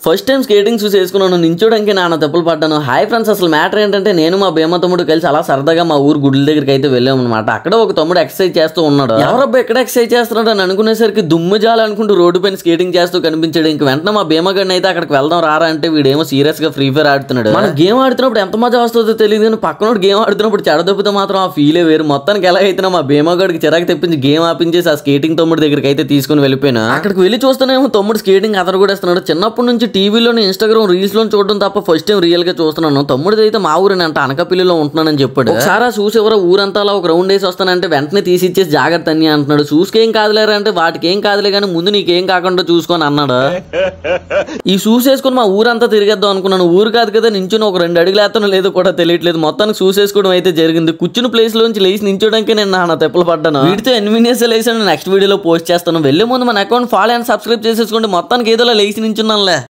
First time skating shoes వేసుకున్నాను, నించోడానికి నాన్న తప్పులు పడ్డాను. హాయ్ ఫ్రెండ్స్, అసలు మ్యాటర్ ఏంటంటే నేను మా భీమా తమ్ముడు కలిసి అలా సరదాగా మా ఊరు గుడ్ల దగ్గరికి అయితే వెళ్ళాము అనమాట. అక్కడ ఒక తమ్ముడు ఎక్సర్సైజ్ చేస్తూ ఉన్నాడు. ఎవరబ్బా ఎక్కడ ఎక్సర్సైజ్ చేస్తున్నాడు అని అనుకునేసరికి దుమ్ము జాలనుకుంటూ రోడ్డు పైన స్కేటింగ్ చేస్తూ కనిపించాడు. ఇంక వెంటనే మా భీమా గడిని అయితే అక్కడికి వెళ్దాం రారా అంటే వీడేమో సీరియస్ గా ఫ్రీ ఫైర్ ఆడుతున్నాడు. మనం గేమ్ ఆడుతున్నప్పుడు ఎంత మజా వస్తుందో తెలియదు, కానీ పక్కన గేమ్ ఆడుతున్నప్పుడు చెడదొప్పితే మాత్రం ఆ ఫీలే వేరు. మొత్తానికి ఎలా అయితే మా భీమా గడికి చిరాకు తెప్పించి గేమ్ ఆపించేసి ఆ స్కేటింగ్ తమ్ముడి దగ్గరికి అయితే తీసుకుని వెళ్ళిపోయినా. అక్కడికి వెళ్ళి చూస్తేనేమో తమ్ముడు స్కేటింగ్ అతను కూడా ఇస్తున్నాడు. చిన్నప్పటి నుంచి టీవీలోని ఇన్స్టాగ్రామ్ రీల్స్ లో చూడడం తప్ప ఫస్ట్ టైం రియల్ గా చూస్తున్నాను. తమ్ముడిది అయితే మా ఊరిని అంట అనకాపల్లిలో ఉంటున్నానని చెప్పాడు. ఒకసారి చూసి ఎవరో ఊరంతా అలా ఒక రౌండ్ వేసి వస్తానంటే వెంటనే తీసిచ్చేసి జాగ్రత్త అని అంటున్నాడు. షూస్కేం కాదులేరా అంటే వాటికి ఏం కాదులే కానీ ముందు నీకేం కాకుండా చూసుకొని అన్నాడు. ఈ షూస్ వేసుకుని మా ఊరంతా తిరిగేద్దాం అనుకున్నాను. ఊరు కాదు కదా, నించుని ఒక 2 అడుగులు వేస్తానో లేదో కూడా తెలియట్లేదు. మొత్తానికి షూస్ వేసుకోవడం అయితే జరిగింది. కూర్చుని ప్లేస్ లోంచి లేచి నించోడానికి నేను నా తెప్పలు పడ్డాను. వీటితో ఎన్వినియస్ లేసాను. నెక్స్ట్ వీడియోలో పోస్ట్ చేస్తాను. వెళ్లే ముందు మన అకౌంట్ ఫాలో అండ్ సబ్స్క్రైబ్ చేసేసుకోండి. మొత్తానికి ఏదోలా లేచి నించున్నానులే.